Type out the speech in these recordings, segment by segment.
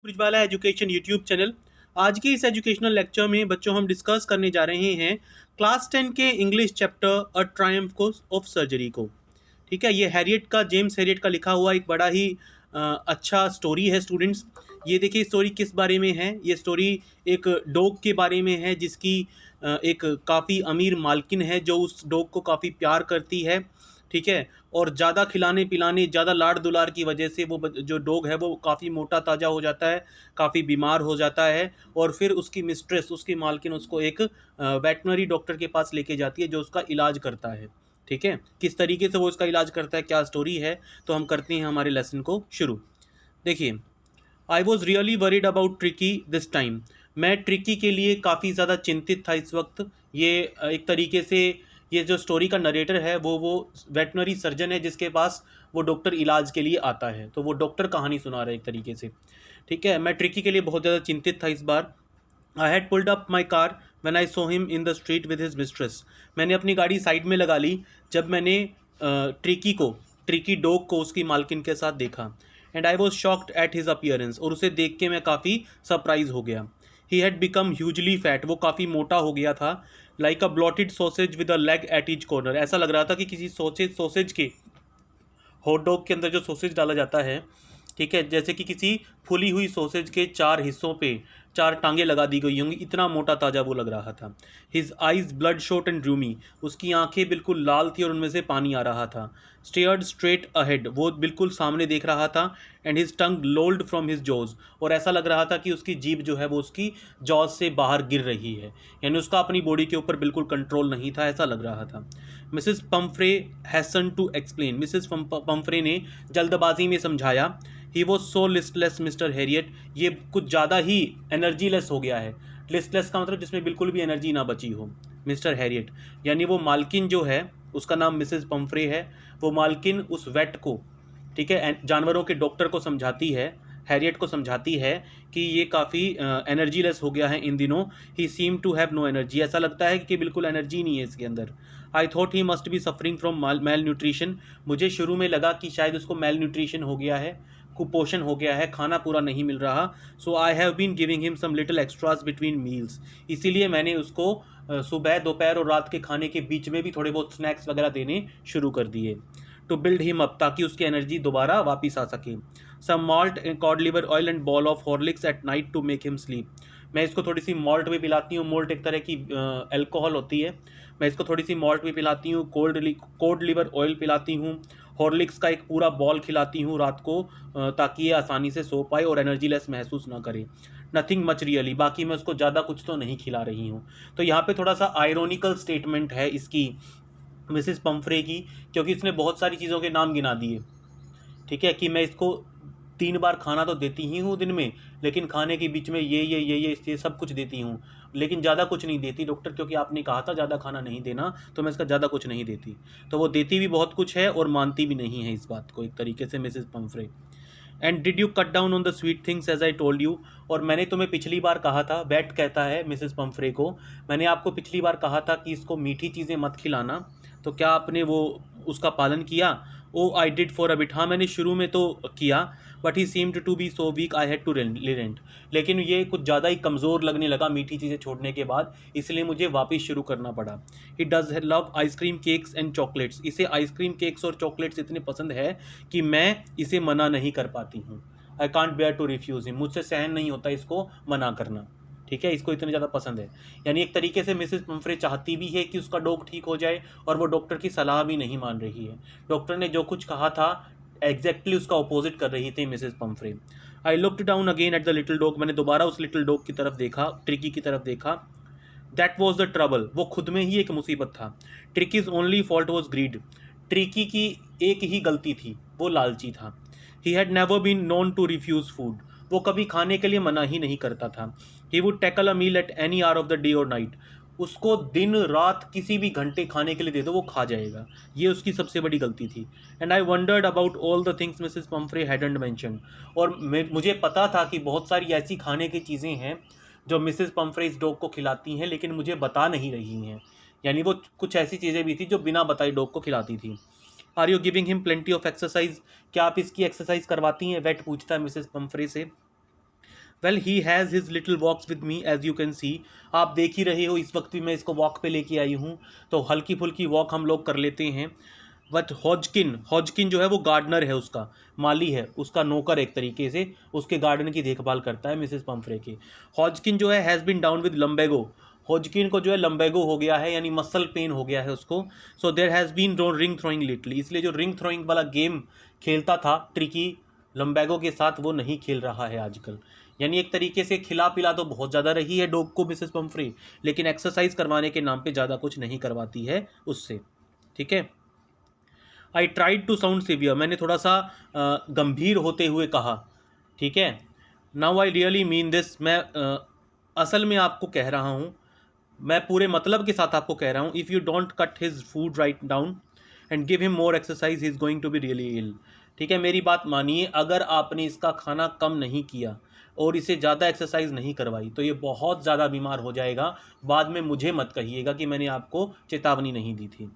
Ujjwala education YouTube channel. आज के इस एजुकेशनल लेक्चर में बच्चों हम डिस्कस करने जा रहे हैं क्लास 10 के English chapter a Triumph of surgery को। ठीक है, ये हैरियट का, जेम्स हैरियट का लिखा हुआ एक बड़ा ही अच्छा स्टोरी है स्टूडेंट्स। ये देखिए स्टोरी किस बारे में है। ये स्टोरी एक डॉग के बारे में है जिसकी एक काफ़ी अमीर मालकिन है जो उस डॉग को काफ़ी प्यार करती है। ठीक है, और ज़्यादा खिलाने पिलाने, ज़्यादा लाड दुलार की वजह से वो जो डॉग है वो काफ़ी मोटा ताज़ा हो जाता है, काफ़ी बीमार हो जाता है। और फिर उसकी मिस्ट्रेस, उसकी मालकिन उसको एक वेटनरी डॉक्टर के पास लेके जाती है जो उसका इलाज करता है। ठीक है, किस तरीके से वो इसका इलाज करता है, क्या स्टोरी है, तो हम करते हैं हमारे लेसन को शुरू। देखिए, I was really worried about tricky this time. मैं ट्रिकी के लिए काफ़ी ज़्यादा चिंतित था इस वक्त। ये एक तरीके से ये जो स्टोरी का नरेटर है वो वेटनरी सर्जन है जिसके पास वो डॉक्टर इलाज के लिए आता है, तो वो डॉक्टर कहानी सुना रहा है एक तरीके से। ठीक है, मैं ट्रिकी के लिए बहुत ज़्यादा चिंतित था इस बार। I had pulled up my car when I saw him in the street with his mistress. मैंने अपनी गाड़ी साइड में लगा ली जब मैंने ट्रिकी डॉग को उसकी मालकिन के साथ देखा। And I was shocked at his appearance, और उसे देख के मैं काफ़ी सरप्राइज हो गया। He had become hugely fat, वो काफ़ी मोटा हो गया था। Like a blotted sausage with a leg at each corner, ऐसा लग रहा था कि किसी सॉसेज के, हॉट डॉग के अंदर जो सॉसेज डाला जाता है, ठीक है, जैसे कि किसी फुली हुई सॉसेज के चार हिस्सों पे चार टांगे लगा दी गई होंगी, इतना मोटा ताजा वो लग रहा था। His eyes bloodshot and rheumy, उसकी आंखें बिल्कुल लाल थी और उनमें से पानी आ रहा था। स्टेयर्ड स्ट्रेट अहेड, वो बिल्कुल सामने देख रहा था। And his tongue lolled from his jaws, और ऐसा लग रहा था कि उसकी जीभ जो है वो उसकी जॉज से बाहर गिर रही है, यानी उसका अपनी बॉडी के ऊपर बिल्कुल कंट्रोल नहीं था, ऐसा लग रहा था। Mrs Pumphrey hastened to explain, Mrs Pumphrey ने जल्दबाजी में समझाया। He was so listless Mr Herriot, ये कुछ ज़्यादा ही एनर्जी लेस हो गया है। लिस्टलेस का मतलब जिसमें बिल्कुल भी एनर्जी ना बची हो। मिस्टर हैरियट यानी वो मालकिन जो है, उसका नाम मिसेस पम्फ्रे है। वो मालकिन उस वेट को, ठीक है, जानवरों के डॉक्टर को समझाती है, हैरियट को समझाती है कि ये काफ़ी एनर्जी लेस हो गया है इन दिनों। He seem to have no energy, ऐसा लगता है कि बिल्कुल एनर्जी नहीं है इसके अंदर। I thought he must be suffering from mail nutrition, मुझे शुरू में लगा कि शायद उसको मेल न्यूट्रिशन हो गया है, कुपोषण हो गया है, खाना पूरा नहीं मिल रहा। So I have been giving him some little extras between meals, इसीलिए मैंने उसको सुबह, दोपहर और रात के खाने के बीच में भी थोड़े बहुत स्नैक्स वगैरह देने शुरू कर दिए, टू बिल्ड हिम अप, ताकि उसकी एनर्जी दोबारा वापस आ सके। Some malt, cod liver oil and bowl of Horlicks at night to make him sleep, मैं इसको थोड़ी सी मॉल्ट भी पिलाती हूँ। मॉल्ट एक तरह की अल्कोहल होती है। मैं इसको थोड़ी सी मॉल्ट भी पिलाती हूँ, कोल्ड लिवर ऑयल पिलाती हूँ, हॉर्लिक्स का एक पूरा बॉल खिलाती हूँ रात को, ताकि ये आसानी से सो पाए और एनर्जी लेस महसूस ना करे। नथिंग मच रियली, बाकी मैं उसको ज़्यादा कुछ तो नहीं खिला रही हूँ। तो यहाँ पे थोड़ा सा आयरोनिकल स्टेटमेंट है इसकी, मिसेस पम्फ्रे की, क्योंकि इसने बहुत सारी चीज़ों के नाम गिना दिए। ठीक है, कि मैं इसको 3 बार खाना तो देती ही हूँ दिन में, लेकिन खाने के बीच में ये सब कुछ देती हूँ, लेकिन ज़्यादा कुछ नहीं देती डॉक्टर, क्योंकि आपने कहा था ज़्यादा खाना नहीं देना, तो मैं इसका ज़्यादा कुछ नहीं देती। तो वो देती भी बहुत कुछ है और मानती भी नहीं है इस बात को एक तरीके से, Mrs Pumphrey. And did you cut down on the sweet things as I told you, और मैंने तुम्हें पिछली बार कहा था, बैट कहता है मिसेस पम्फ्रे को, मैंने आपको पिछली बार कहा था कि इसको मीठी चीज़ें मत खिलाना, तो क्या आपने वो उसका पालन किया? Oh I did for a bit, हाँ मैंने शुरू में तो किया, but he seemed to be so weak I had to relent, लेकिन ये कुछ ज़्यादा ही कमज़ोर लगने लगा मीठी चीज़ें छोड़ने के बाद, इसलिए मुझे वापस शुरू करना पड़ा। He does love ice cream cakes and chocolates, इसे आइसक्रीम केक्स और चॉकलेट्स इतने पसंद है कि मैं इसे मना नहीं कर पाती हूँ। I can't bear to refuse him, मुझसे सहन नहीं होता इसको मना करना। ठीक है, इसको इतनी ज़्यादा पसंद है। यानी एक तरीके से मिसेस पम्फ्रे चाहती भी है कि उसका डॉग ठीक हो जाए, और वो डॉक्टर की सलाह भी नहीं मान रही है। डॉक्टर ने जो कुछ कहा था एग्जैक्टली उसका अपोजिट कर रही थी Mrs Pomfrey. I looked down again at the little dog, मैंने दोबारा उस लिटिल डॉग की तरफ देखा, ट्रिकी की तरफ देखा। दैट वॉज द ट्रबल, वो खुद में ही एक मुसीबत था। Tricki's only fault was greed, Tricki की एक ही गलती थी, वो लालची था। He had never been known to refuse food, वो कभी खाने के लिए मना ही नहीं करता था। He would tackle a meal at any hour of the day और नाइट, उसको दिन रात किसी भी घंटे खाने के लिए दे दो वो खा जाएगा, ये उसकी सबसे बड़ी गलती थी। And I wandered about all the things Mrs Pomfrey hadn't mention, और मुझे पता था कि बहुत सारी ऐसी खाने की चीज़ें हैं जो मिसेस पम्फ्रे इस डॉग को खिलाती हैं, लेकिन मुझे बता नहीं रही हैं। यानी वो कुछ ऐसी चीज़ें भी थी जो बिना बताई डॉग को खिलाती थी। Are you giving him plenty of exercise, क्या आप इसकी एक्सरसाइज करवाती हैं? वेट पूछता है मिसेस पम्फ्रे से। Well he has his little walks with me as you can see. आप देख ही रहे हो इस वक्त भी मैं इसको वॉक पे लेके आई हूँ, तो हल्की फुल्की वॉक हम लोग कर लेते हैं। बट हॉजकिन, हॉजकिन जो है वो गार्डनर है, उसका माली है, उसका नौकर एक तरीके से, उसके गार्डन की देखभाल करता है मिसेस पंफ्रे की। हॉजकिन जो है has been down with lumbago, Hodgkin को जो है लम्बेगो हो गया है, यानी मसल पेन हो गया है उसको। So there has been ring throwing lately, इसलिए जो रिंग थ्रोइंग वाला गेम खेलता था ट्रिकी लम्बेगो के साथ वो नहीं खेल रहा है आजकल। यानी एक तरीके से खिला पिला तो बहुत ज़्यादा रही है डॉग को मिसेस पंफ्रे, लेकिन एक्सरसाइज करवाने के नाम पे ज़्यादा कुछ नहीं करवाती है उससे। ठीक है। I tried to sound severe, मैंने थोड़ा सा गंभीर होते हुए कहा। ठीक है। Now I really mean this, मैं असल में आपको कह रहा हूँ, मैं पूरे मतलब के साथ आपको कह रहा हूँ, if you don't cut his food right down and give him more exercise he is going to be really ill. ठीक है, मेरी बात मानिए, अगर आपने इसका खाना कम नहीं किया और इसे ज़्यादा एक्सरसाइज नहीं करवाई तो ये बहुत ज़्यादा बीमार हो जाएगा। बाद में मुझे मत कहिएगा कि मैंने आपको चेतावनी नहीं दी थी।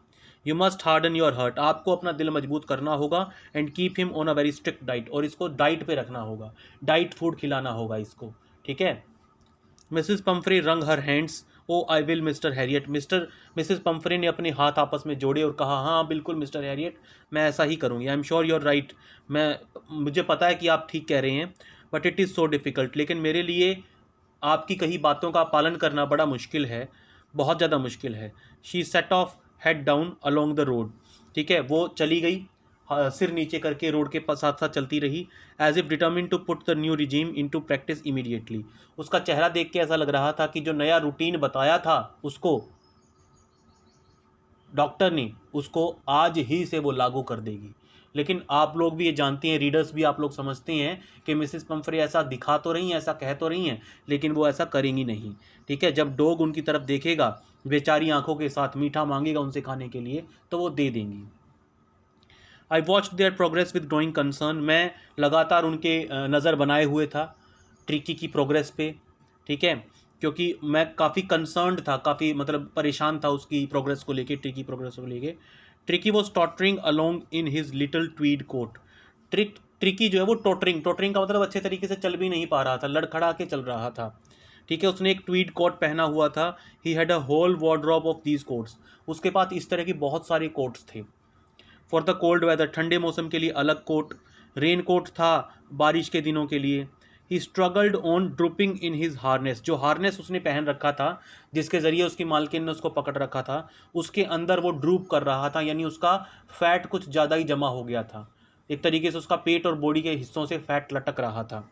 You must harden your heart, आपको अपना दिल मजबूत करना होगा and keep him on a very strict diet, और इसको डाइट पे रखना होगा, डाइट फूड खिलाना होगा इसको। ठीक है। Mrs Pumphrey wrung her hands, oh I will Mr Herriot, Mrs Pumphrey ने अपने हाथ आपस में जोड़े और कहा, हाँ बिल्कुल मिस्टर हैरियट, मैं ऐसा ही करूँगी। I am sure you are right, मुझे पता है कि आप ठीक कह रहे हैं, but it is so difficult, लेकिन मेरे लिए आपकी कही बातों का पालन करना बड़ा मुश्किल है, बहुत ज़्यादा मुश्किल है। She said of head down along the road. ठीक है, वो चली गई, सिर नीचे करके रोड के साथ साथ चलती रही, as if determined to put the new regime into practice immediately. उसका चेहरा देख के ऐसा लग रहा था कि जो नया रूटीन बताया था उसको डॉक्टर ने, उसको आज ही से वो लागू कर देगी। लेकिन आप लोग भी ये जानते हैं, रीडर्स भी आप लोग समझते हैं कि मिसेस पंफ्रे ऐसा दिखा तो रही हैं, ऐसा कह तो रही हैं, लेकिन वो ऐसा करेंगी नहीं। ठीक है, जब डॉग उनकी तरफ देखेगा बेचारी आंखों के साथ, मीठा मांगेगा उनसे खाने के लिए, तो वो दे देंगी। I watch there progress with growing concern, मैं लगातार उनके नज़र बनाए हुए था ट्रिकी की प्रोग्रेस पे। ठीक है, क्योंकि मैं काफ़ी कंसर्न्ड था, काफ़ी मतलब परेशान था उसकी प्रोग्रेस को लेके, ट्रिकी प्रोग्रेस को लेके। Tricki was tottering along in his little tweed coat, Tricki जो है वो टोटरिंग, टोटरिंग का मतलब अच्छे तरीके से चल भी नहीं पा रहा था, लड़खड़ा के चल रहा था। ठीक है, उसने एक ट्वीड कोट पहना हुआ था। He had a whole wardrobe of these coats, उसके पास इस तरह की बहुत सारे कोट्स थे। फॉर द कोल्ड वेदर, ठंडे मौसम के लिए अलग कोट, रेन कोट था बारिश के दिनों के लिए। He struggled on drooping in his harness, जो हार्नेस उसने पहन रखा था, जिसके ज़रिए उसकी मालकिन ने उसको पकड़ रखा था, उसके अंदर वो ड्रूप कर रहा था, यानी उसका फैट कुछ ज़्यादा ही जमा हो गया था। एक तरीके से उसका पेट और बॉडी के हिस्सों से फैट लटक रहा था।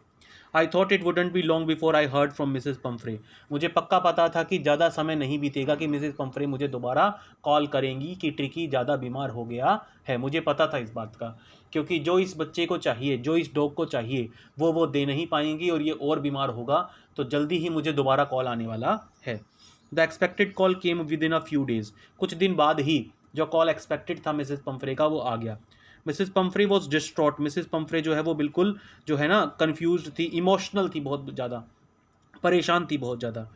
आई thought it wouldn't be long before I heard from Mrs Pomfrey, मुझे पक्का पता था कि ज़्यादा समय नहीं बीतेगा कि मिसेस पंफ्रे मुझे दोबारा कॉल करेंगी कि ट्रिकी ज़्यादा बीमार हो गया है। मुझे पता था इस बात का, क्योंकि जो इस बच्चे को चाहिए, जो इस डॉग को चाहिए, वो दे नहीं पाएंगी और ये और बीमार होगा, तो जल्दी ही मुझे दोबारा कॉल आने वाला है। The expected call came with in a few days, कुछ दिन बाद ही जो कॉल एक्सपेक्टेड था मिसेस पंफ्रे का, वो आ गया। Mrs Pomfrey was distraught, Mrs Pumphrey जो है वो बिल्कुल जो है ना कन्फ्यूज थी, इमोशनल थी, बहुत ज़्यादा परेशान थी, बहुत ज़्यादा।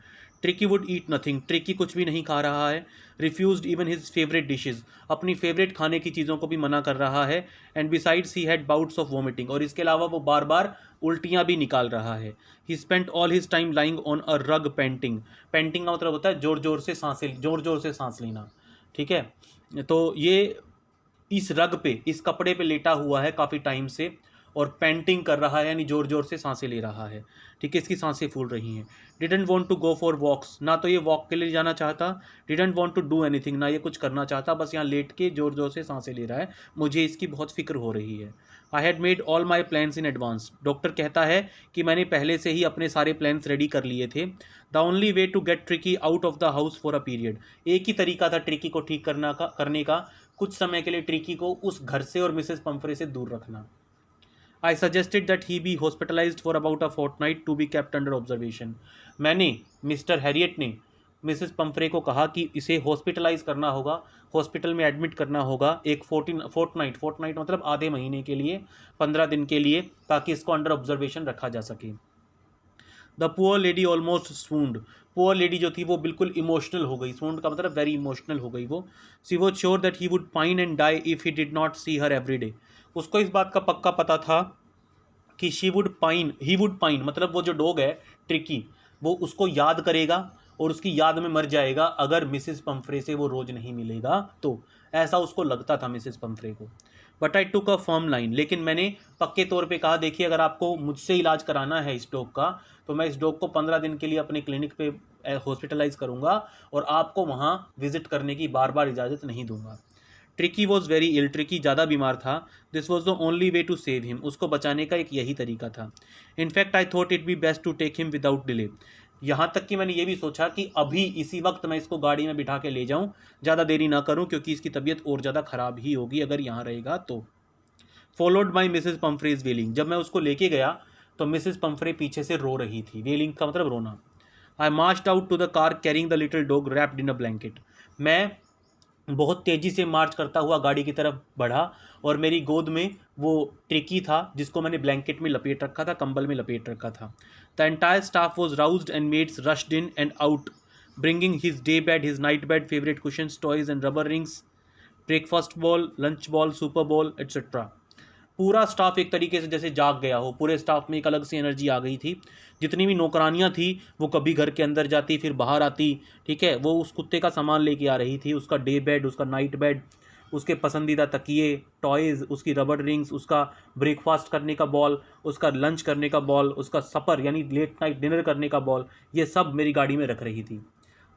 Tricky would eat nothing, tricky कुछ भी नहीं खा रहा है। Refused even his favourite dishes, अपनी फेवरेट खाने की चीज़ों को भी मना कर रहा है। And besides he had bouts of vomiting, और इसके अलावा वो बार बार उल्टियाँ भी निकाल रहा है। ही spent all his time lying on a रग पेंटिंग, पेंटिंग का मतलब होता है जोर जोर से सांसें, जोर जोर से सांस लेना। ठीक है, तो ये इस रग पे, इस कपड़े पे लेटा हुआ है काफ़ी टाइम से और पेंटिंग कर रहा है, यानी जोर जोर से सांसें ले रहा है। ठीक है, इसकी सांसें फूल रही हैं। Didn't want to go for walks, ना तो ये वॉक के लिए जाना चाहता, didn't want to do anything, ना ये कुछ करना चाहता, बस यहाँ लेट के जोर जोर से सांसें ले रहा है। मुझे इसकी बहुत फिक्र हो रही है। I had made all my plans in advance, doctor कहता है कि मैंने पहले से ही अपने सारे प्लान्स रेडी कर लिए थे। The only way to get Tricki out of the house for a period, एक ही तरीका था ट्रिकी को ठीक करने का, कुछ समय के लिए ट्रिकी को उस घर से और मिसेस पंफ्रे से दूर रखना। I suggested that he be hospitalised for about a fortnight to be kept under observation, मैंने, मिस्टर हैरियट ने मिसेस पंफ्रे को कहा कि इसे हॉस्पिटलाइज करना होगा, हॉस्पिटल में एडमिट करना होगा एक फोर्टनाइट, फोर्टनाइट मतलब आधे महीने के लिए, 15 दिन के लिए, ताकि इसको अंडर ऑब्जर्वेशन रखा जा सके। The poor lady almost swooned, poor lady जो थी वो बिल्कुल इमोशनल हो गई, स्वून्ड का मतलब वेरी इमोशनल हो गई वो। She was sure that he would pine and die if he did not see her every day, उसको इस बात का पक्का पता था कि ही वुड पाइन, मतलब वो जो डॉग है ट्रिकी, वो उसको याद करेगा और उसकी याद में मर जाएगा अगर मिसेस पंफ्रे से वो रोज़ नहीं मिलेगा तो। ऐसा उसको लगता था मिसेस पंफ्रे को। But I took a firm line, लेकिन मैंने पक्के तौर पे कहा, देखिए अगर आपको मुझसे इलाज कराना है इस डॉग का, तो मैं इस डॉग को 15 दिन के लिए अपने क्लिनिक पे हॉस्पिटलाइज करूँगा और आपको वहाँ विजिट करने की बार बार इजाज़त नहीं दूंगा। Tricki was very ill, Tricki ज़्यादा बीमार था। This was the only way to save him, उसको बचाने का एक यही तरीका था। In fact I thought it be best to take him without delay, यहाँ तक कि मैंने ये भी सोचा कि अभी इसी वक्त मैं इसको गाड़ी में बिठा के ले जाऊँ, ज़्यादा देरी ना करूँ, क्योंकि इसकी तबीयत और ज़्यादा ख़राब ही होगी अगर यहाँ रहेगा तो। फॉलोड बाई मिसेस पम्फ्रेज वेलिंग, जब मैं उसको लेके गया तो मिसेस पम्फ्रे पीछे से रो रही थी। वेलिंग का मतलब रोना। I marched out to the car carrying the little dog wrapped in a blanket, मैं बहुत तेज़ी से मार्च करता हुआ गाड़ी की तरफ बढ़ा और मेरी गोद में वो ट्रिकी था जिसको मैंने ब्लैंकेट में लपेट रखा था, कंबल में लपेट रखा था। The entire staff was roused and maids rushed in and out, bringing his day bed, his night bed, favourite cushions, toys and rubber rings, breakfast bowl, lunch bowl, supper bowl etcetera. पूरा staff एक तरीके से जैसे जाग गया हो, पूरे staff में एक अलग सी एनर्जी आ गई थी। जितनी भी नौकरानियां थी वो कभी घर के अंदर जाती फिर बाहर आती, ठीक है, वो उस कुत्ते का सामान लेके आ रही थी, उसका डे बेड, उसका नाइट बेड, उसके पसंदीदा तकिए, टॉयज़, उसकी रबड़ रिंग्स, उसका ब्रेकफास्ट करने का बॉल, उसका लंच करने का बॉल, उसका सफ़र यानी लेट नाइट डिनर करने का बॉल, ये सब मेरी गाड़ी में रख रही थी।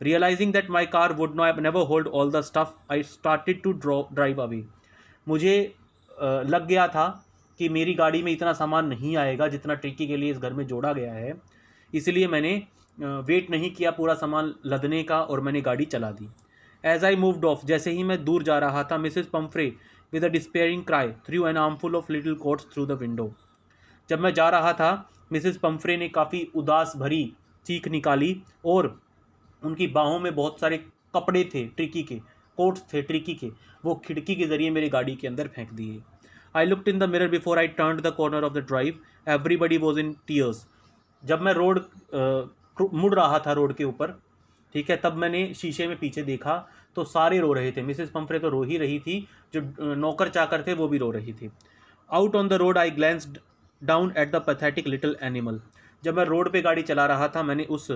Realising that my car would never hold all the stuff, I started to drive away. मुझे लग गया था कि मेरी गाड़ी में इतना सामान नहीं आएगा जितना ट्रिकी के लिए इस घर में जोड़ा गया है, इसलिए मैंने वेट नहीं किया पूरा सामान लदने का और मैंने गाड़ी चला दी। एज आई मूव्ड ऑफ, जैसे ही मैं दूर जा रहा था, Mrs Pomfrey with a despairing cry through an armful of little quotes through the window. जब मैं जा रहा था, मिसेस पम्फ्रे ने काफ़ी उदास भरी चीख निकाली और उनकी बाहों में बहुत सारे कपड़े थे ट्रिकी के, कोट्स थे ट्रिकी के, वो खिड़की के जरिए मेरी गाड़ी के अंदर फेंक दिए। I looked in the mirror before I turn the corner of the drive, everybody was in tears. जब मैं मुड़ रहा था रोड के ऊपर, ठीक है, तब मैंने शीशे में पीछे देखा तो सारे रो रहे थे। मिसेस पम्फ्रे तो रो ही रही थी, जो नौकर चाकर थे वो भी रो रही थी। Out on the road I glanced down at the pathetic little animal. जब मैं रोड पे गाड़ी चला रहा था, मैंने उस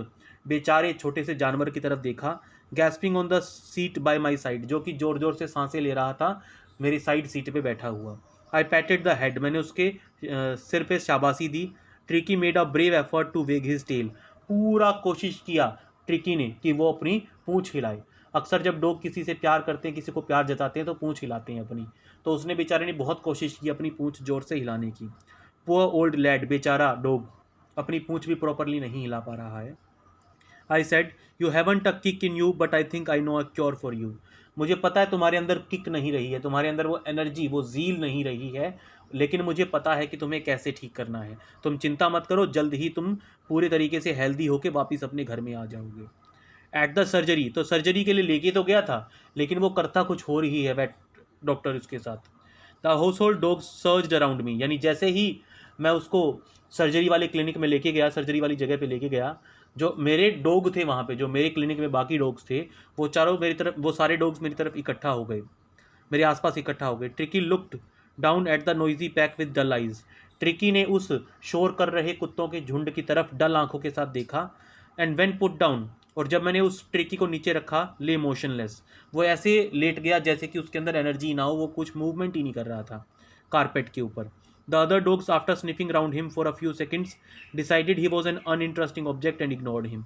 बेचारे छोटे से जानवर की तरफ देखा, gasping on the seat bye my side, जो कि ज़ोर ज़ोर से सांसें ले रहा था मेरी साइड सीट पे बैठा हुआ। आई पैटेड द हेड, मैंने उसके सिर पे शाबाशी दी। Tricki made a brave effort to wag his tail, पूरा कोशिश किया ट्रिकी ने कि वो अपनी पूँछ हिलाए। अक्सर जब डॉग किसी से प्यार करते हैं, किसी को प्यार जताते हैं तो पूँछ हिलाते हैं अपनी, तो उसने बेचारे ने बहुत कोशिश की अपनी पूँछ जोर से हिलाने की। पुअर ओल्ड लैड, बेचारा डॉग अपनी पूँछ भी प्रॉपरली नहीं हिला पा रहा है। I said, you haven't a kick in you but I think I know a cure for you. मुझे पता है तुम्हारे अंदर किक नहीं रही है, तुम्हारे अंदर वो एनर्जी, वो ज़ील नहीं रही है, लेकिन मुझे पता है कि तुम्हें कैसे ठीक करना है। तुम चिंता मत करो, जल्द ही तुम पूरे तरीके से हेल्दी होकर वापस अपने घर में आ जाओगे। एट द सर्जरी, तो सर्जरी के लिए लेके तो गया था, लेकिन वो करता कुछ हो रही है वेट डॉक्टर उसके साथ। The house hold dogs surged around me, यानी जैसे ही मैं उसको सर्जरी वाले क्लिनिक में लेके गया, सर्जरी वाली जगह पे लेके गया, जो मेरे डॉग थे वहाँ पे, जो मेरे क्लिनिक में बाकी डॉग्स थे, वो चारों मेरी तरफ, वो सारे डॉग्स मेरी तरफ इकट्ठा हो गए, मेरे आसपास इकट्ठा हो गए। Tricki looked down at the noisy pack with dull eyes, Tricki ने उस शोर कर रहे कुत्तों के झुंड की तरफ डल आंखों के साथ देखा। एंड व्हेन पुट डाउन, और जब मैंने उस ट्रिकी को नीचे रखा, ले मोशनलेस, वो ऐसे लेट गया जैसे कि उसके अंदर एनर्जी ना हो, वो कुछ मूवमेंट ही नहीं कर रहा था कारपेट के ऊपर। The other dogs after sniffing round him for a few seconds decided he was an uninteresting object and ignored him.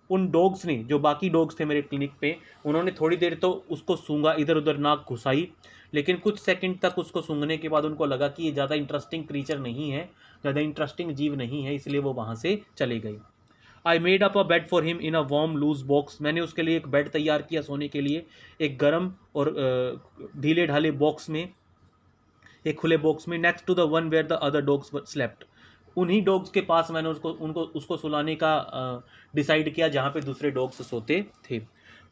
उन डॉग्स ने, जो बाकी डॉग्स थे मेरे क्लिनिक पे, उन्होंने थोड़ी देर तो उसको सूंघा, इधर उधर नाक घुसाई, लेकिन कुछ सेकंड तक उसको सूंघने के बाद उनको लगा कि ये ज़्यादा इंटरेस्टिंग क्रीचर नहीं है, ज़्यादा इंटरेस्टिंग जीव नहीं है, इसलिए वो वहाँ से चले गए। I made up a bed for him in a warm loose box, मैंने उसके लिए एक बेड तैयार किया सोने के लिए, एक गर्म और ढीले ढाले बॉक्स में, एक खुले बॉक्स में, next to the one where the other dogs slept. उन्हीं डॉग्स के पास मैंने उसको सुलाने का डिसाइड किया जहाँ पे दूसरे डॉग्स सोते थे।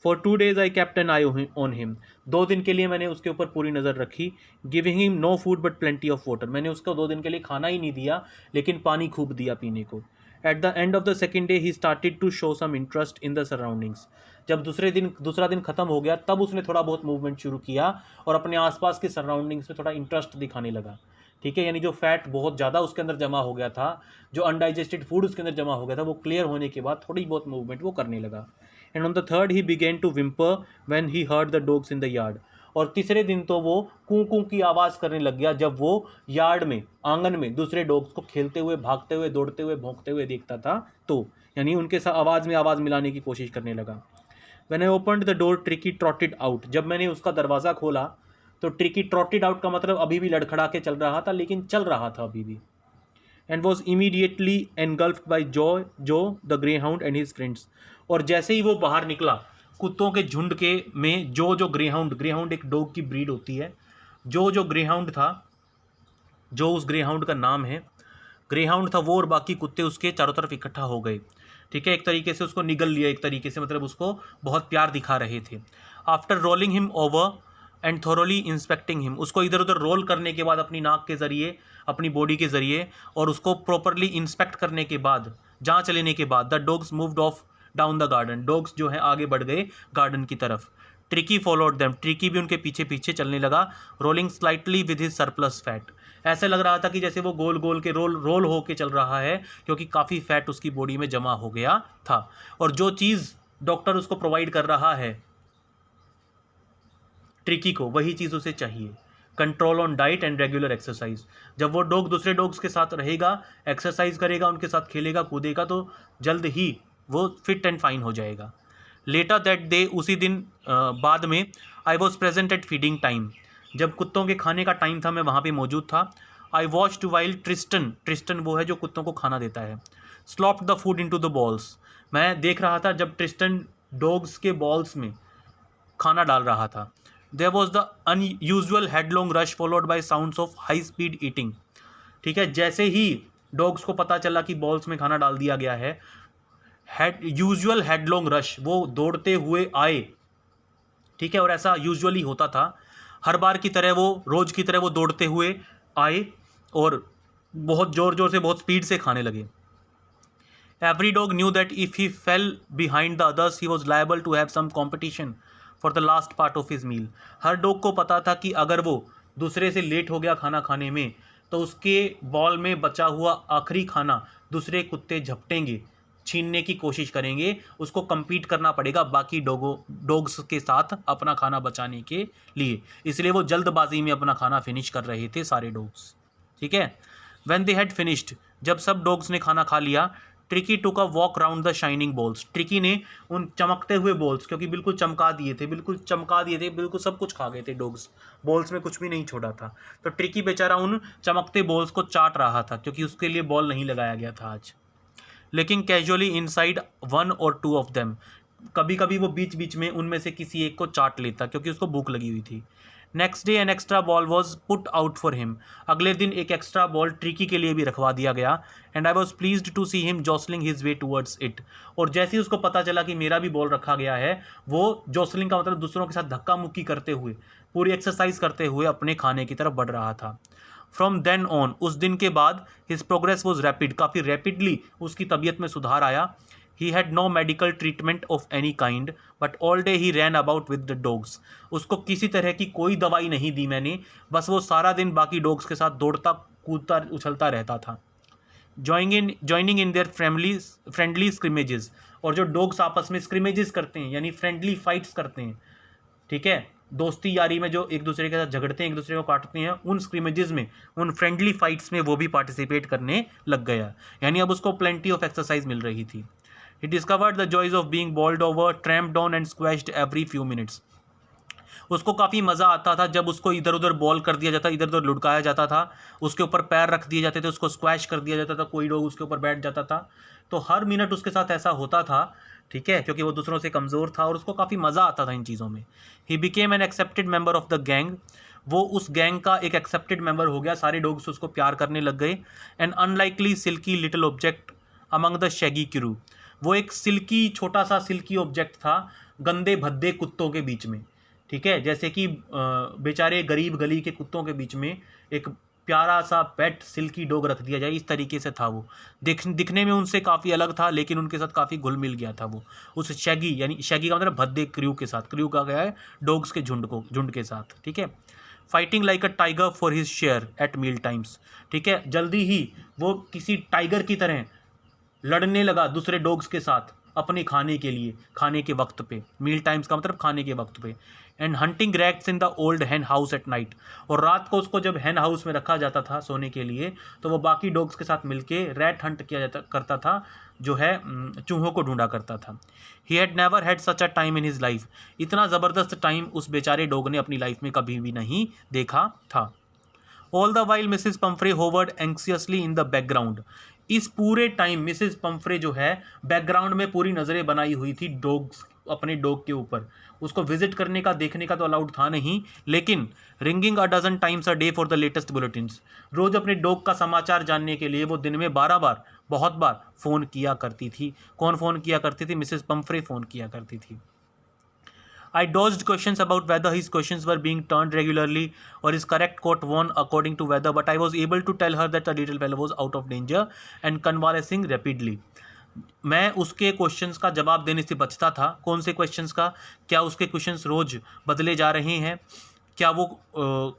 For 2 days I kept an eye on him, 2 दिन के लिए मैंने उसके ऊपर पूरी नज़र रखी। Giving him no food but plenty of water, मैंने उसको 2 दिन के लिए खाना ही नहीं दिया, लेकिन पानी खूब दिया पीने को। At the end of the second day he started to show some interest in the surroundings, जब दूसरा दिन ख़त्म हो गया, तब उसने थोड़ा बहुत मूवमेंट शुरू किया और अपने आसपास के सराउंडिंग्स में थोड़ा इंटरेस्ट दिखाने लगा, ठीक है, यानी जो फैट बहुत ज़्यादा उसके अंदर जमा हो गया था, जो अनडाइजेस्टेड फूड उसके अंदर जमा हो गया था, वो क्लियर होने के बाद थोड़ी बहुत मूवमेंट वो करने लगा। And on the third he began to whimper when he heard the dogs in the yard. और तीसरे दिन तो वो कूं कूं की आवाज़ करने लग गया जब वो यार्ड में, आंगन में दूसरे डॉग्स को खेलते हुए, भागते हुए, दौड़ते हुए, भौंकते हुए देखता था, तो यानी उनके साथ आवाज़ में आवाज़ मिलाने की कोशिश करने लगा। When I opened the door, Tricky trotted out. जब मैंने उसका दरवाज़ा खोला तो ट्रिकी ट्रॉटेड आउट का मतलब अभी भी लड़खड़ा के चल रहा था, लेकिन चल रहा था अभी भी। And was immediately engulfed by Joe the greyhound and his friends. और जैसे ही वो बाहर निकला कुत्तों के झुंड के में, जो ग्रे हाउंड एक डॉग की ब्रीड होती है, जो ग्रे हाउंड था, जो उस ग्रे हाउंड का नाम है, ग्रे हाउंड था वो, और बाकी कुत्ते उसके चारों तरफ इकट्ठा हो गए। ठीक है, एक तरीके से उसको निगल लिया, एक तरीके से मतलब उसको बहुत प्यार दिखा रहे थे। After rolling him over and thoroughly inspecting him, उसको इधर उधर रोल करने के बाद अपनी नाक के ज़रिए, अपनी बॉडी के ज़रिए, और उसको प्रॉपरली इंस्पेक्ट करने के बाद, जांच लेने के बाद, the dogs moved of down the garden, dogs जो है आगे बढ़ गए गार्डन की तरफ। ट्रिकी फॉलोड देम, ट्रिकी भी उनके पीछे पीछे चलने लगा, rolling slightly with his surplus fat. ऐसे लग रहा था कि जैसे वो गोल गोल के रोल होके चल रहा है, क्योंकि काफ़ी फैट उसकी बॉडी में जमा हो गया था। और जो चीज़ डॉक्टर उसको प्रोवाइड कर रहा है ट्रिकी को, वही चीज़ उसे चाहिए, control on diet and regular exercise. जब वो डॉग दूसरे डॉग्स के साथ रहेगा, एक्सरसाइज करेगा, उनके साथ खेलेगा कूदेगा, तो जल्द ही वो फिट एंड फाइन हो जाएगा। लेटर दैट डे, उसी दिन बाद में, I was present at feeding time, जब कुत्तों के खाने का टाइम था मैं वहाँ पे मौजूद था। आई वॉच्ड वाइल ट्रिस्टन वो है जो कुत्तों को खाना देता है, slopped the food into the bowls, मैं देख रहा था जब ट्रिस्टन डॉग्स के बॉल्स में खाना डाल रहा था। There was the unusual headlong rush followed by sounds of high speed eating. ठीक है, जैसे ही डॉग्स को पता चला कि बॉल्स में खाना डाल दिया गया है, यूजुअल हेडलॉन्ग रश, वो दौड़ते हुए आए। ठीक है, और ऐसा यूजुअली होता था, हर बार की तरह वो, रोज की तरह वो दौड़ते हुए आए और बहुत जोर जोर से, बहुत स्पीड से खाने लगे। Every dog knew that if he fell behind the others he was liable to have some competition for the last part of his meal. हर डॉग को पता था कि अगर वो दूसरे से लेट हो गया खाना खाने में, तो उसके बॉल में बचा हुआ आखिरी खाना दूसरे कुत्ते झपटेंगे, छीनने की कोशिश करेंगे, उसको compete करना पड़ेगा बाकी डॉग्स के साथ अपना खाना बचाने के लिए। इसलिए वो जल्दबाजी में अपना खाना फिनिश कर रहे थे सारे डॉग्स। ठीक है, व्हेन दे हैड फिनिश्ड, जब सब डॉग्स ने खाना खा लिया, tricky took a walk round the shining balls, tricky ने उन चमकते हुए बॉल्स, क्योंकि बिल्कुल चमका दिए थे, बिल्कुल सब कुछ खा गए थे डॉग्स, बॉल्स में कुछ भी नहीं छोड़ा था, तो ट्रिकी बेचारा उन चमकते बॉल्स को चाट रहा था, क्योंकि उसके लिए बॉल नहीं लगाया गया था आज। लेकिन कैजुअली इनसाइड वन और टू ऑफ देम, कभी कभी वो बीच बीच में उनमें से किसी एक को चाट लेता, क्योंकि उसको भूख लगी हुई थी। Next day an extra ball was put out for him, अगले दिन एक एक्स्ट्रा बॉल ट्रिकी के लिए भी रखवा दिया गया। And I was pleased to see him jostling his way towards it, और जैसे ही उसको पता चला कि मेरा भी बॉल रखा गया है, वो जॉसलिंग का मतलब दूसरों के साथ धक्का मुक्की करते हुए, पूरी एक्सरसाइज करते हुए अपने खाने की तरफ बढ़ रहा था। फ्रॉम देन ऑन, उस दिन के बाद, हिज प्रोग्रेस वॉज रैपिड, काफ़ी रैपिडली उसकी तबीयत में सुधार आया। He had no medical treatment of any kind but all day he ran about with the dogs, उसको किसी तरह की कोई दवाई नहीं दी मैंने, बस वो सारा दिन बाकी डॉग्स के साथ दौड़ता कूदता उछलता रहता था। ज्वाइनिंग इन देयर फ्रेंडली स्क्रिमेजेस, और जो डॉग्स आपस में स्क्रिमेजेस करते हैं, यानी फ्रेंडली फाइट्स करते हैं, ठीक है, दोस्ती यारी में जो एक दूसरे के साथ झगड़ते हैं, एक दूसरे को काटते हैं, उन स्क्रिमेजेस में, उन फ्रेंडली फाइट्स में वो भी पार्टिसिपेट करने लग गया, यानी अब उसको प्लेंटी ऑफ एक्सरसाइज मिल रही थी। He discovered the joys of being bowled over, tramped on and squashed every few minutes, उसको काफ़ी मज़ा आता था जब उसको इधर उधर बॉल कर दिया जाता, इधर उधर लुढ़काया जाता था, उसके ऊपर पैर रख दिए जाते थे, उसको स्क्वैश कर दिया जाता था, कोई डॉग उसके ऊपर बैठ जाता था, तो हर मिनट उसके साथ ऐसा होता था। ठीक है, क्योंकि वो दूसरों से कमज़ोर था और उसको काफ़ी मज़ा आता था इन चीज़ों में। He became an accepted member of the gang, वो उस गैंग का एक एक्सेप्टेड मेंबर हो गया, सारे डॉग्स उसको प्यार करने लग गए। An unlikely silky little object among the shaggy crew, वो एक सिल्की, छोटा सा सिल्की ऑब्जेक्ट था गंदे भद्दे कुत्तों के बीच में। ठीक है, जैसे कि बेचारे गरीब गली के कुत्तों के बीच में एक प्यारा सा पेट सिल्की डॉग रख दिया जाए, इस तरीके से था वो। दिखने में उनसे काफ़ी अलग था, लेकिन उनके साथ काफ़ी घुल मिल गया था वो उस शैगी, यानी शैगी का मतलब भद्दे क्रू के साथ, क्रू का गया है डॉग्स के झुंड के साथ। ठीक है, fighting like a tiger for his share at meal times. ठीक है, जल्दी ही वो किसी टाइगर की तरह लड़ने लगा दूसरे डॉग्स के साथ अपने खाने के लिए, खाने के वक्त पे। मील टाइम्स का मतलब खाने के वक्त पे। And hunting rats in the old hen house at night, और रात को उसको जब हैन हाउस में रखा जाता था सोने के लिए, तो वो बाकी डॉग्स के साथ मिलके रैट हंट किया जाता करता था, जो है चूहों को ढूंढा करता था। He had never had such a time in his life, इतना ज़बरदस्त टाइम उस बेचारे डॉग ने अपनी लाइफ में कभी भी नहीं देखा था। All the while Mrs Pumphrey hovered anxiously in the background, इस पूरे टाइम मिसिस पंफ्रे जो है बैकग्राउंड में पूरी नज़रें बनाई हुई थी डॉग्स, अपने डॉग के ऊपर। उसको विजिट करने का, देखने का तो अलाउड था नहीं, लेकिन ringing a dozen times a day for the latest bulletins, रोज अपने डॉग का समाचार जानने के लिए वो दिन में 12 बार, बहुत बार फ़ोन किया करती थी। कौन फ़ोन किया करती थी? मिसिस पंफ्रे फ़ोन किया करती थी। I dodged questions about whether his questions were being turned regularly or his correct quote won according to weather, but I was able to tell her that the little fellow was out of danger and convalescing rapidly. मैं उसके questions का जवाब देने से बचता था। कौन से क्वेश्चंस का? क्या उसके क्वेश्चंस रोज बदले जा रहे हैं? क्या वो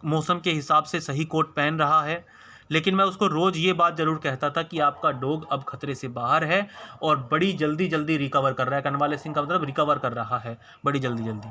मौसम के हिसाब से सही कोट पहन रहा है? लेकिन मैं उसको रोज़ ये बात ज़रूर कहता था कि आपका डॉग अब खतरे से बाहर है और बड़ी जल्दी जल्दी रिकवर कर रहा है। कन्वालेसिंग का मतलब रिकवर कर रहा है बड़ी जल्दी जल्दी।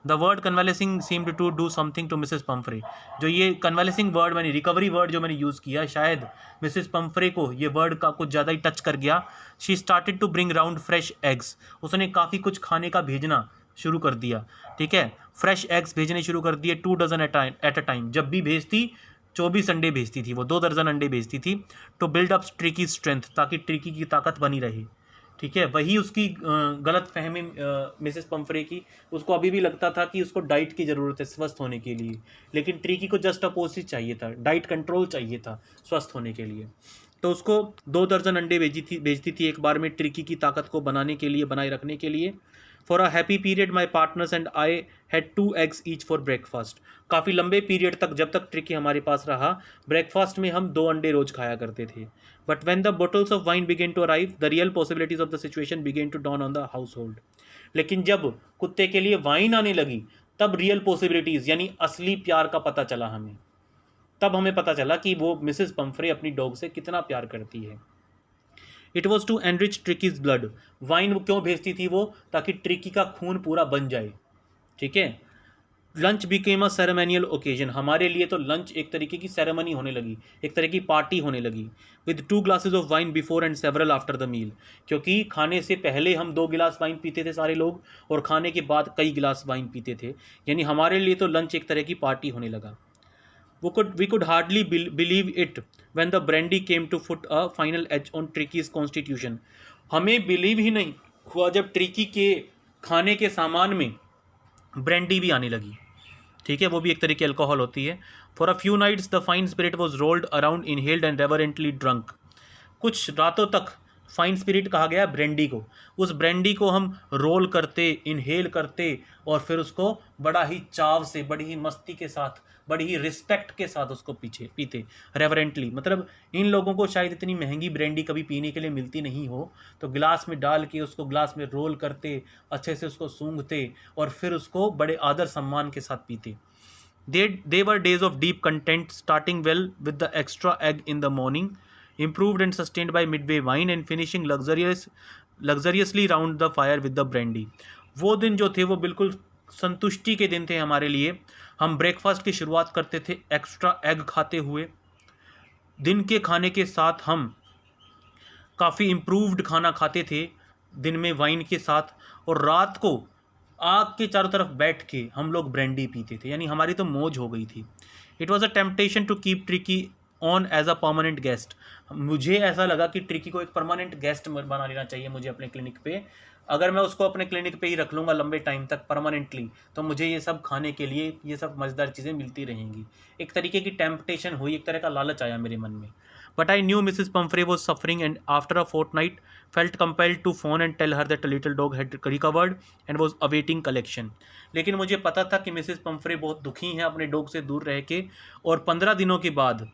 The word convalescing seemed to do something to Mrs Pumphrey, जो ये कन्वालेसिंग वर्ड मैंने, रिकवरी वर्ड जो मैंने यूज़ किया, शायद मिसेस पंफ्रे को ये वर्ड का कुछ ज़्यादा ही टच कर गया। She started to bring round fresh eggs, उसने काफ़ी कुछ खाने का भेजना शुरू कर दिया। ठीक है, फ्रेश एग्स भेजने शुरू कर दिए, 2 डजन एट अ टाइम। जब भी भेजती 24 अंडे भेजती थी वो, 2 दर्जन अंडे भेजती थी। To build up Tricki strength, ताकि ट्रिकी की ताकत बनी रहे। ठीक है, वही उसकी गलत फहमी मिसेस पंफ्रे की, उसको अभी भी लगता था कि उसको डाइट की ज़रूरत है स्वस्थ होने के लिए, लेकिन ट्रिकी को जस्ट अपोजिट चाहिए था, डाइट कंट्रोल चाहिए था स्वस्थ होने के लिए। तो उसको 2 दर्जन अंडे भेजती थी एक बार में, ट्रिकी की ताकत को बनाने के लिए, बनाए रखने के लिए। For a happy period my partners and I had 2 eggs each for breakfast, काफ़ी लंबे पीरियड तक, जब तक ट्रिकी हमारे पास रहा, ब्रेकफास्ट में हम 2 अंडे रोज खाया करते थे। But when the bottles of wine began to arrive the real possibilities of the situation began to dawn on the household, लेकिन जब कुत्ते के लिए वाइन आने लगी, तब रियल पॉसिबिलिटीज़ यानी असली प्यार का पता चला हमें। तब हमें पता चला कि वो मिसेस पंफ्रे अपनी डॉग से कितना प्यार करती है। It was to enrich Tricki's blood, wine क्यों भेजती थी वो? ताकि ट्रिकी का खून पूरा बन जाए। ठीक है, लंच बिकेम अ सेरेमनियल ओकेजन, हमारे लिए तो लंच एक तरीके की सेरेमनी होने लगी, एक तरह की पार्टी होने लगी। With 2 glasses of wine before and several after the meal, क्योंकि खाने से पहले हम 2 गिलास वाइन पीते थे सारे लोग, और खाने के बाद कई गिलास वाइन पीते थे, यानी हमारे लिए तो लंच एक तरह की पार्टी होने लगा। We could hardly believe it when the brandy came to put a final edge on Tricky's constitution. हमें बिलीव ही नहीं हुआ जब ट्रिकी के खाने के सामान में ब्रांडी भी आने लगी। ठीक है, वो भी एक तरह की अल्कोहल होती है। For a few nights the fine spirit was rolled around inhaled and reverently drunk, कुछ रातों तक फाइन स्पिरिट कहा गया ब्रांडी को। उस ब्रांडी को हम रोल करते, इनहेल करते, और फिर उसको बड़ा ही चाव से, बड़ी ही मस्ती के साथ, बड़ी ही रिस्पेक्ट के साथ उसको पीते। रेवरेंटली मतलब इन लोगों को शायद इतनी महंगी ब्रांडी कभी पीने के लिए मिलती नहीं हो, तो गिलास में डाल के उसको ग्लास में रोल करते, अच्छे से उसको सूंघते, और फिर उसको बड़े आदर सम्मान के साथ पीते। They were days of deep content, starting well with the extra egg in the morning, improved and sustained by midway wine, and finishing luxuriously round the fire with the brandy. वो दिन जो थे वो बिल्कुल संतुष्टि के दिन थे हमारे लिए। हम ब्रेकफास्ट की शुरुआत करते थे एक्स्ट्रा एग खाते हुए, दिन के खाने के साथ हम काफ़ी इम्प्रूव्ड खाना खाते थे दिन में वाइन के साथ, और रात को आग के चारों तरफ बैठ के हम लोग ब्रांडी पीते थे, यानी हमारी तो मौज हो गई थी। It was a temptation to keep Tricki on as a permanent guest, मुझे ऐसा लगा कि ट्रिकी को एक परमानेंट गेस्ट बना लेना चाहिए मुझे अपने क्लिनिक पे। अगर मैं उसको अपने क्लिनिक पे ही रख लूँगा लंबे टाइम तक परमानेंटली, तो मुझे ये सब खाने के लिए, ये सब मज़ेदार चीज़ें मिलती रहेंगी। एक तरीके की टेम्पटेशन हुई, एक तरह का लालच आया मेरे मन में। But I knew Mrs Pumphrey was suffering and after a fortnight felt compelled to phone and tell her that a little dog had recovered and was awaiting collection. लेकिन मुझे पता था कि मिसिस पंफ्रे बहुत दुखी हैं अपने डॉग से दूर रह के, और 15 दिनों के बाद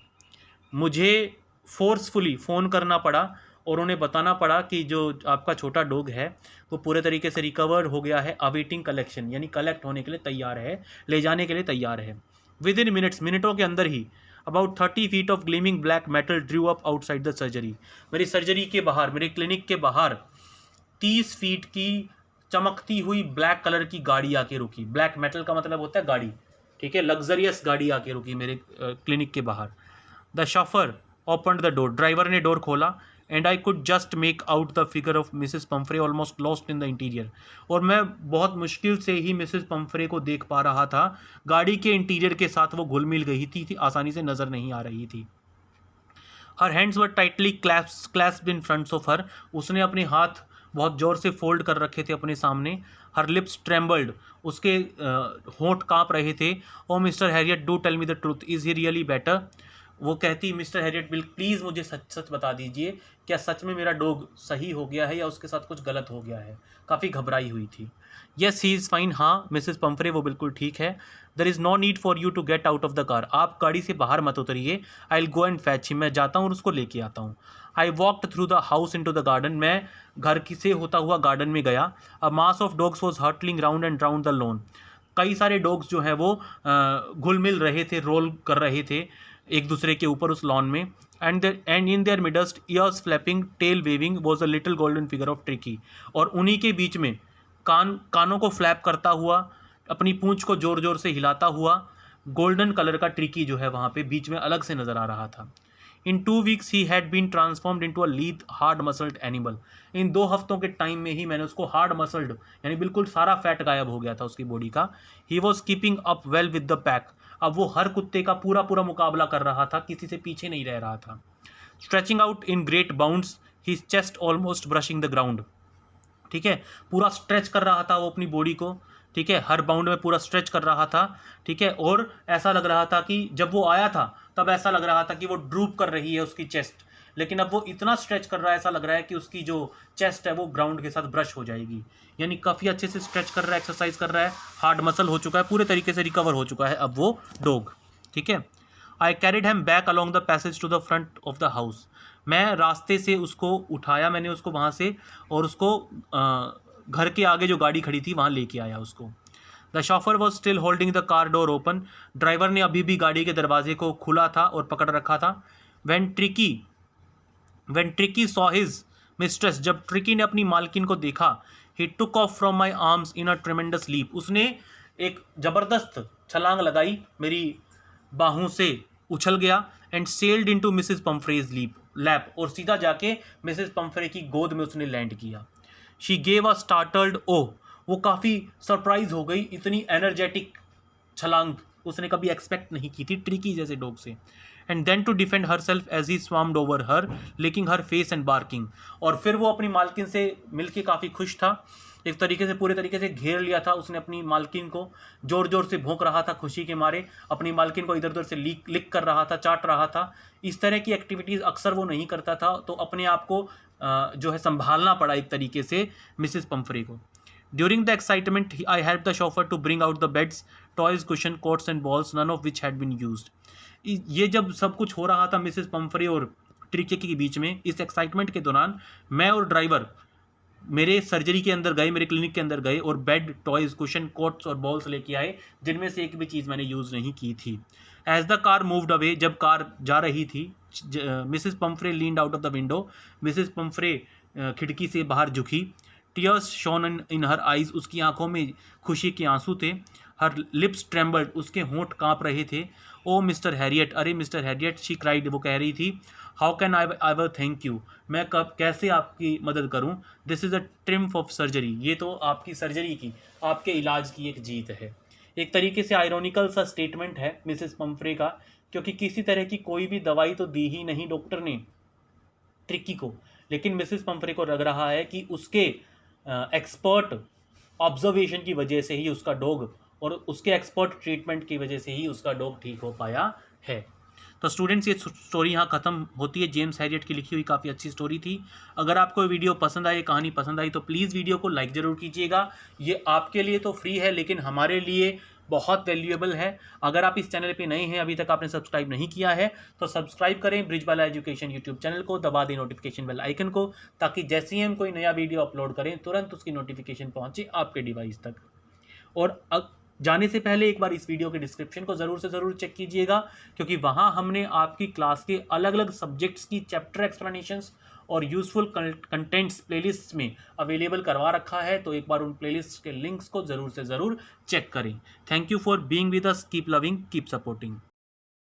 मुझे फोर्सफुली फ़ोन करना पड़ा और उन्हें बताना पड़ा कि जो आपका छोटा डॉग है वो पूरे तरीके से रिकवर हो गया है, अवेटिंग कलेक्शन यानी कलेक्ट होने के लिए तैयार है, ले जाने के लिए तैयार है। विद इन मिनट्स, मिनटों के अंदर ही, about 30 feet of gleaming black metal drew up outside the surgery. मेरी सर्जरी के बाहर, मेरे क्लिनिक के बाहर 30 फीट की चमकती हुई ब्लैक कलर की गाड़ी आके रुकी। ब्लैक मेटल का मतलब होता है गाड़ी, ठीक है, लग्जरियस गाड़ी आके रुकी मेरे क्लिनिक के बाहर। The chauffeur open the door, driver ने डोर खोला, and I could just make out the figure of Mrs Pomfrey almost lost in the interior. और मैं बहुत मुश्किल से ही मिसेस पंफ्रे को देख पा रहा था, गाड़ी के इंटीरियर के साथ वो घुल मिल गई थी आसानी से नज़र नहीं आ रही थी। Her hands were tightly clasped in fronts of her, उसने अपने हाथ बहुत जोर से फोल्ड कर रखे थे अपने सामने। हर लिप्स ट्रेम्बल्ड, उसके होंठ कांप रहे थे। Oh Mr Herriot, do tell me the truth, is he really better? वो कहती, मिस्टर हैरियट बिल प्लीज़ मुझे सच सच बता दीजिए, क्या सच में मेरा डॉग सही हो गया है या उसके साथ कुछ गलत हो गया है? काफ़ी घबराई हुई थी। येस ही इज़ फाइन, हाँ मिसेस पंफ्रे वो बिल्कुल ठीक है। There is no need for you to get out of the car, आप गाड़ी से बाहर मत उतरिए। I will go and fetch him, मैं जाता हूँ और उसको लेके आता हूँ। I walked through the house into the garden, मैं घर की से होता हुआ गार्डन में गया। A mass of dogs was hurtling round and round the lawn, कई सारे डॉग्स जो हैं वो घुल मिल रहे थे, रोल कर रहे थे एक दूसरे के ऊपर उस लॉन में। And in their midst, ears flapping, tail waving, was a little golden figure of Tricki, और उन्हीं के बीच में कानों को फ्लैप करता हुआ, अपनी पूंछ को जोर जोर से हिलाता हुआ, गोल्डन कलर का ट्रिकी जो है वहाँ पे बीच में अलग से नज़र आ रहा था। In 2 weeks he had been transformed into a lithe hard muscled animal, इन 2 हफ्तों के टाइम में ही मैंने उसको हार्ड मसल्ड, यानी बिल्कुल सारा फैट गायब हो गया था उसकी बॉडी का। He was keeping up well with the pack, अब वो हर कुत्ते का पूरा पूरा मुकाबला कर रहा था, किसी से पीछे नहीं रह रहा था। Stretching out in great bounds, his chest almost brushing the ground, ठीक है, पूरा स्ट्रेच कर रहा था वो अपनी बॉडी को, ठीक है, हर बाउंड में पूरा स्ट्रेच कर रहा था, ठीक है। और ऐसा लग रहा था कि जब वो आया था तब ऐसा लग रहा था कि वो ड्रूप कर रही है उसकी चेस्ट, लेकिन अब वो इतना स्ट्रेच कर रहा है, ऐसा लग रहा है कि उसकी जो चेस्ट है वो ग्राउंड के साथ ब्रश हो जाएगी। यानी काफ़ी अच्छे से स्ट्रेच कर रहा है, एक्सरसाइज कर रहा है, हार्ड मसल हो चुका है, पूरे तरीके से रिकवर हो चुका है अब वो डॉग, ठीक है। I carried him back along the passage to the front of the house, मैं रास्ते से उसको उठाया, मैंने उसको वहाँ से, और उसको घर के आगे जो गाड़ी खड़ी थी वहाँ लेके आया उसको। The chauffeur was still holding the car door open, driver ने अभी भी गाड़ी के दरवाजे को खुला था और पकड़ रखा था। When Tricky saw his mistress, जब ट्रिकी ने अपनी मालकिन को देखा, he took off from my arms in a tremendous leap, उसने एक ज़बरदस्त छलांग लगाई, मेरी बाहों से उछल गया, and sailed into Mrs Pumphrey's lap, और सीधा जाके मिसेस पंफ्रे की गोद में उसने लैंड किया। शी गेव अ स्टार्टल्ड ओह, वो काफ़ी सरप्राइज हो गई, इतनी एनर्जेटिक छलांग उसने कभी एक्सपेक्ट नहीं की थी ट्रिकी जैसे डॉग से। And then to defend herself as he swarmed over her, licking her face and barking, और फिर वो अपनी मालकिन से मिलके काफ़ी खुश था, एक तरीके से पूरे तरीके से घेर लिया था उसने अपनी मालकिन को, जोर जोर से भौंक रहा था खुशी के मारे, अपनी मालकिन को इधर उधर से लिक कर रहा था, चाट रहा था। इस तरह की एक्टिविटीज़ अक्सर वो नहीं करता था, तो अपने आप को जो है संभालना पड़ा एक तरीके से मिसेस पंफ्रे को। During the excitement I help the chauffeur to bring out the beds, toys, cushion, coats and balls, none of which had been used. ये जब सब कुछ हो रहा था मिसेस पंफ्रे और ट्रिकी के बीच में, इस एक्साइटमेंट के दौरान मैं और ड्राइवर मेरे सर्जरी के अंदर गए, मेरे क्लिनिक के अंदर गए, और बेड, टॉयज, कुशन, कोट्स और बॉल्स लेके आए, जिनमें से एक भी चीज़ मैंने यूज़ नहीं की थी। As the car moved away, जब कार जा रही थी, Mrs Pumphrey leaned out of the window, Mrs Pumphrey खिड़की से बाहर झुकी। Tears shone in her eyes, उसकी आंखों में खुशी के आंसू थे। हर लिप्स ट्रेम्बल्ड, उसके होंठ कांप रहे थे। ओ मिस्टर हैरियट, अरे मिस्टर हैरियट, शी क्राइड, वो कह रही थी। How can I ever thank you, मैं कब कैसे आपकी मदद करूं। This is a triumph of surgery, ये तो आपकी सर्जरी की, आपके इलाज की एक जीत है। एक तरीके से आयरॉनिकल सा स्टेटमेंट है मिसेस पंफ्रे का, क्योंकि किसी तरह की कोई भी दवाई तो दी ही नहीं डॉक्टर ने ट्रिकी को, लेकिन मिसेस पंफ्रे को लग रहा है कि उसके एक्सपर्ट ऑब्जर्वेशन की वजह से ही उसका डॉग, और उसके एक्सपर्ट ट्रीटमेंट की वजह से ही उसका डॉग ठीक हो पाया है। तो स्टूडेंट्स, ये स्टोरी यहाँ ख़त्म होती है। जेम्स हैरियट की लिखी हुई काफ़ी अच्छी स्टोरी थी। अगर आपको वीडियो पसंद आई, कहानी पसंद आई, तो प्लीज़ वीडियो को लाइक ज़रूर कीजिएगा। ये आपके लिए तो फ्री है, लेकिन हमारे लिए बहुत वैल्यूएबल है। अगर आप इस चैनल पे नए हैं, अभी तक आपने सब्सक्राइब नहीं किया है, तो सब्सक्राइब करें ब्रिजबाला एजुकेशन यूट्यूब चैनल को, दबा दें नोटिफिकेशन बेल आइकन को, ताकि जैसे ही हम कोई नया वीडियो अपलोड करें तुरंत उसकी नोटिफिकेशन पहुँचे आपके डिवाइस तक। और जाने से पहले एक बार इस वीडियो के डिस्क्रिप्शन को ज़रूर से ज़रूर चेक कीजिएगा, क्योंकि वहाँ हमने आपकी क्लास के अलग अलग सब्जेक्ट्स की चैप्टर एक्सप्लेनेशंस और यूजफुल कंटेंट्स प्लेलिस्ट में अवेलेबल करवा रखा है। तो एक बार उन प्लेलिस्ट के लिंक्स को ज़रूर से ज़रूर चेक करें। Thank you for being with us. Keep loving, keep supporting.